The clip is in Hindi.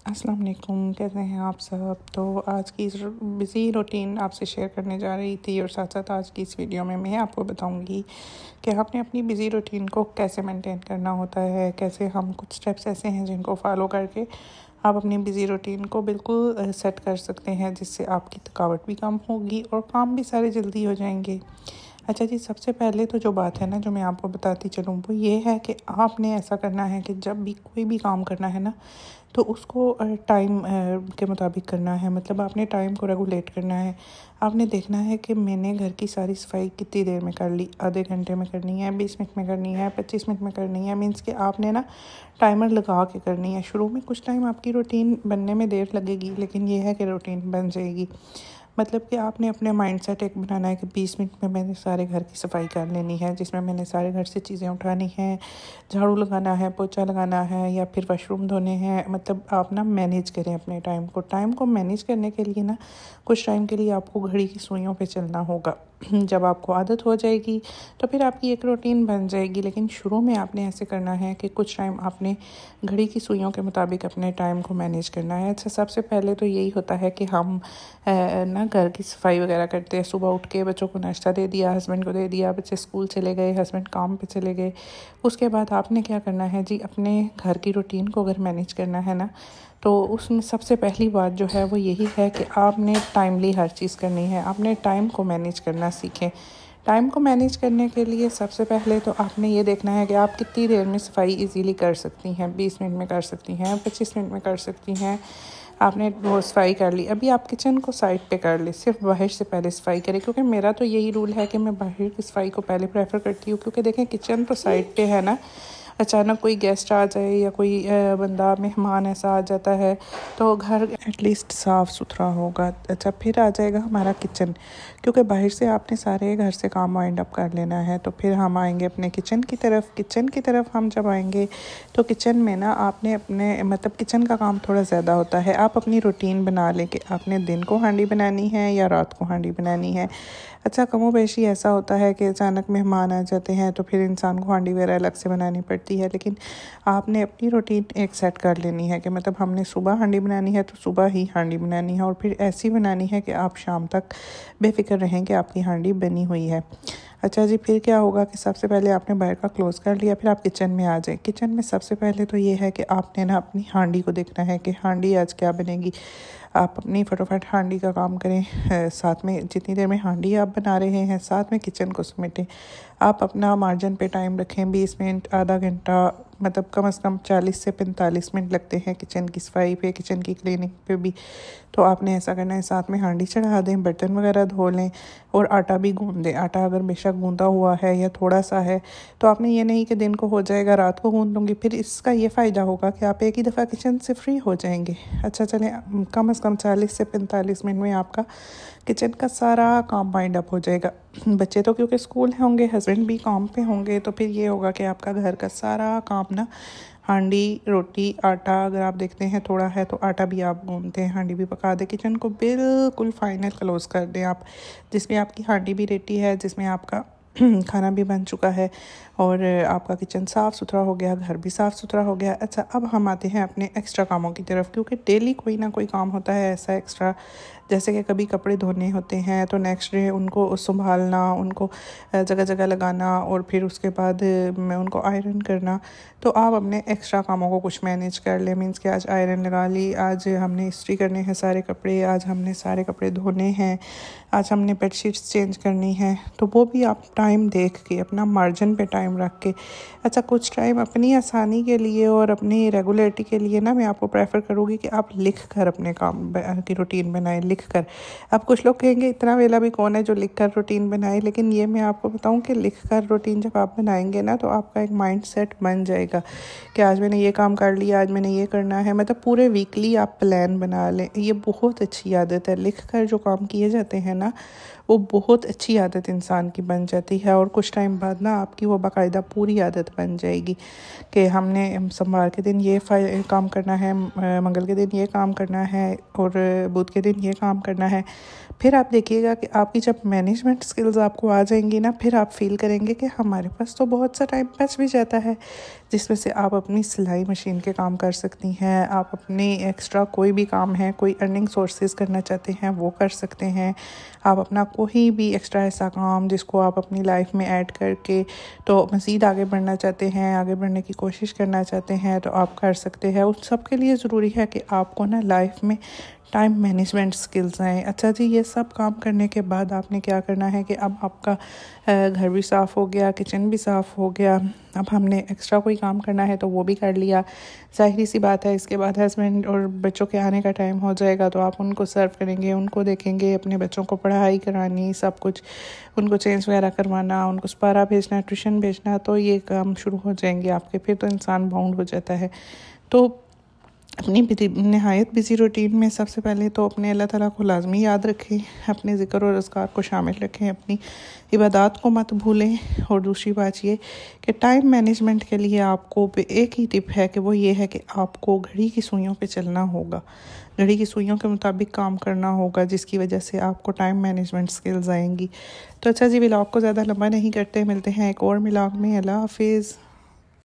अस्सलाम वालेकुम, कैसे हैं आप सब। तो आज की इस बिज़ी रूटीन आपसे शेयर करने जा रही थी और साथ साथ आज की इस वीडियो में मैं आपको बताऊंगी कि आपने अपनी बिज़ी रूटीन को कैसे मेंटेन करना होता है, कैसे हम कुछ स्टेप्स ऐसे हैं जिनको फॉलो करके आप अपनी बिज़ी रूटीन को बिल्कुल सेट कर सकते हैं, जिससे आपकी थकावट भी कम होगी और काम भी सारे जल्दी हो जाएंगे। अच्छा जी, सबसे पहले तो जो बात है ना, जो मैं आपको बताती चलूँ, वो ये है कि आपने ऐसा करना है कि जब भी कोई भी काम करना है ना, तो उसको टाइम के मुताबिक करना है। मतलब आपने टाइम को रेगुलेट करना है। आपने देखना है कि मैंने घर की सारी सफाई कितनी देर में कर ली, आधे घंटे में करनी है, 20 मिनट में करनी है, 25 मिनट में करनी है। मीन्स कि आपने ना टाइमर लगा के करनी है। शुरू में कुछ टाइम आपकी रूटीन बनने में देर लगेगी, लेकिन ये है कि रूटीन बन जाएगी। मतलब कि आपने अपने माइंडसेट एक बनाना है कि 20 मिनट में मैंने सारे घर की सफाई कर लेनी है, जिसमें मैंने सारे घर से चीज़ें उठानी हैं, झाड़ू लगाना है, पोछा लगाना है या फिर वॉशरूम धोने हैं। मतलब आप ना मैनेज करें अपने टाइम को मैनेज करने के लिए ना कुछ टाइम के लिए आपको घड़ी की सुइयों पे चलना होगा। जब आपको आदत हो जाएगी तो फिर आपकी एक रूटीन बन जाएगी, लेकिन शुरू में आपने ऐसे करना है कि कुछ टाइम आपने घड़ी की सुइयों के मुताबिक अपने टाइम को मैनेज करना है। अच्छा, सबसे पहले तो यही होता है कि हम ना घर की सफाई वगैरह करते हैं। सुबह उठ के बच्चों को नाश्ता दे दिया, हस्बैंड को दे दिया, बच्चे स्कूल चले गए, हस्बैंड काम पे चले गए। उसके बाद आपने क्या करना है जी, अपने घर की रूटीन को अगर मैनेज करना है ना, तो उसमें सबसे पहली बात जो है वो यही है कि आपने टाइमली हर चीज़ करनी है। आपने टाइम को मैनेज करना सीखें। टाइम को मैनेज करने के लिए सबसे पहले तो आपने ये देखना है कि आप कितनी देर में सफाई इजीली कर सकती हैं। 20 मिनट में कर सकती हैं, 25 मिनट में कर सकती हैं। आपने वो सफाई कर ली, अभी आप किचन को साइड पे कर ले, सिर्फ बाहर से पहले सफाई करें। क्योंकि मेरा तो यही रूल है कि मैं बाहर की सफाई को पहले प्रेफर करती हूँ, क्योंकि देखें किचन तो साइड पे है ना, अचानक कोई गेस्ट आ जाए या कोई बंदा मेहमान ऐसा आ जाता है तो घर एटलीस्ट साफ़ सुथरा होगा। अच्छा, फिर आ जाएगा हमारा किचन, क्योंकि बाहर से आपने सारे घर से काम वाइंड अप कर लेना है। तो फिर हम आएंगे अपने किचन की तरफ। किचन की तरफ हम जब आएंगे तो किचन में ना आपने अपने मतलब किचन का काम थोड़ा ज़्यादा होता है। आप अपनी रूटीन बना लें कि आपने दिन को हांडी बनानी है या रात को हांडी बनानी है। अच्छा, कमोबेशी ऐसा होता है कि अचानक मेहमान आ जाते हैं तो फिर इंसान को हांडी वगैरह अलग से बनानी पड़ती है, लेकिन आपने अपनी रूटीन एक सेट कर लेनी है कि मतलब हमने सुबह हांडी बनानी है तो सुबह ही हांडी बनानी है, और फिर ऐसी बनानी है कि आप शाम तक बेफिक्र रहें कि आपकी हांडी बनी हुई है। अच्छा जी, फिर क्या होगा कि सबसे पहले आपने बाहर का क्लोज़ कर लिया, फिर आप किचन में आ जाए। किचन में सबसे पहले तो ये है कि आपने ना अपनी हांडी को देखना है कि हांडी आज क्या बनेगी। आप अपनी फटाफट हांडी का काम करें, साथ में जितनी देर में हांडी आप बना रहे हैं साथ में किचन को समेटें। आप अपना मार्जिन पे टाइम रखें, 20 मिनट, आधा घंटा, मतलब कम से कम 40 से 45 मिनट लगते हैं किचन की सफाई पे, किचन की क्लीनिंग पे भी। तो आपने ऐसा करना है, साथ में हांडी चढ़ा दें, बर्तन वगैरह धो लें और आटा भी गूंद दें। आटा अगर बेशक गूंदा हुआ है या थोड़ा सा है तो आपने ये नहीं कि दिन को हो जाएगा रात को गूंद दूँगी। फिर इसका ये फ़ायदा होगा कि आप एक ही दफ़ा किचन से फ्री हो जाएंगे। अच्छा चलें, कम से कम 40 से 45 मिनट में आपका किचन का सारा काम वाइंड अप हो जाएगा। बच्चे तो क्योंकि स्कूल होंगे, हस्बैंड भी काम पे होंगे, तो फिर ये होगा कि आपका घर का सारा काम ना, हांडी, रोटी, आटा अगर आप देखते हैं थोड़ा है तो आटा भी आप गूंदते हैं, हांडी भी पका दें। किचन को बिल्कुल फाइनल क्लोज़ कर दें आप, जिसमें आपकी हांडी भी रेडी है, जिसमें आपका खाना भी बन चुका है और आपका किचन साफ़ सुथरा हो गया, घर भी साफ़ सुथरा हो गया। अच्छा, अब हम आते हैं अपने एक्स्ट्रा कामों की तरफ, क्योंकि डेली कोई ना कोई काम होता है ऐसा एक्स्ट्रा, जैसे कि कभी कपड़े धोने होते हैं तो नेक्स्ट डे उनको संभालना, उनको जगह जगह लगाना और फिर उसके बाद मैं उनको आयरन करना। तो आप अपने एक्स्ट्रा कामों को कुछ मैनेज कर लें। मीन्स कि आज आयरन लगा ली, आज हमने इस्त्री करने हैं सारे कपड़े, आज हमने सारे कपड़े धोने हैं, आज हमने बेडशीट्स चेंज करनी है। तो वो भी आप टाइम देख के अपना मार्जिन पे टाइम रख के, अच्छा कुछ टाइम अपनी आसानी के लिए और अपनी रेगुलरिटी के लिए ना मैं आपको प्रेफर करूँगी कि आप लिख कर अपने काम की रूटीन बनाएं, लिख कर। अब कुछ लोग कहेंगे इतना वेला भी कौन है जो लिख कर रूटीन बनाए, लेकिन ये मैं आपको बताऊं कि लिख कर रूटीन जब आप बनाएंगे ना तो आपका एक माइंड सेट बन जाएगा कि आज मैंने ये काम कर लिया, आज मैंने ये करना है। मतलब पूरे वीकली आप प्लान बना लें। ये बहुत अच्छी आदत है, लिख कर जो काम किए जाते हैं ना वो बहुत अच्छी आदत इंसान की बन जाती है, और कुछ टाइम बाद ना आपकी वो बाकायदा पूरी आदत बन जाएगी कि हमने सोमवार के दिन ये काम करना है, मंगल के दिन ये काम करना है और बुध के दिन ये काम करना है। फिर आप देखिएगा कि आपकी जब मैनेजमेंट स्किल्स आपको आ जाएंगी ना, फिर आप फील करेंगे कि हमारे पास तो बहुत सा टाइम बच भी जाता है। जिसमें से आप अपनी सिलाई मशीन के काम कर सकती हैं। आप अपनी एक्स्ट्रा कोई भी काम है, कोई अर्निंग सोर्सेज करना चाहते हैं वो कर सकते हैं। आप अपना कोई भी एक्स्ट्रा ऐसा काम जिसको आप अपनी लाइफ में ऐड करके तो मज़ीद आगे बढ़ना चाहते हैं, आगे बढ़ने की कोशिश करना चाहते हैं तो आप कर सकते हैं। उस सब के लिए ज़रूरी है कि आपको ना लाइफ में टाइम मैनेजमेंट स्किल्स आएँ। अच्छा जी, ये सब काम करने के बाद आपने क्या करना है कि अब आपका घर भी साफ़ हो गया, किचन भी साफ़ हो गया। अब हमने एक्स्ट्रा कोई काम करना है तो वो भी कर लिया। ज़ाहिर सी बात है इसके बाद हस्बैंड और बच्चों के आने का टाइम हो जाएगा तो आप उनको सर्व करेंगे, उनको देखेंगे, अपने बच्चों को पढ़ाई करानी, सब कुछ उनको चेंज वगैरह करवाना, उनको स्पारा भेजना, ट्यूशन भेजना, तो ये काम शुरू हो जाएंगे आपके। फिर तो इंसान बाउंड हो जाता है। तो अपनी नहायत बिज़ी रूटीन में सबसे पहले तो अपने अल्लाह ताला को लाजमी याद रखें, अपने ज़िक्र और अज़कार को शामिल रखें, अपनी इबादत को मत भूलें। और दूसरी बात ये कि टाइम मैनेजमेंट के लिए आपको एक ही टिप है कि वो ये है कि आपको घड़ी की सुइयों पे चलना होगा, घड़ी की सुइयों के मुताबिक काम करना होगा, जिसकी वजह से आपको टाइम मैनेजमेंट स्किल्स आएंगी। तो अच्छा जी, व्लॉग को ज़्यादा लंबा नहीं करते, मिलते हैं एक और व्लॉग में। अल्लाह हाफिज़।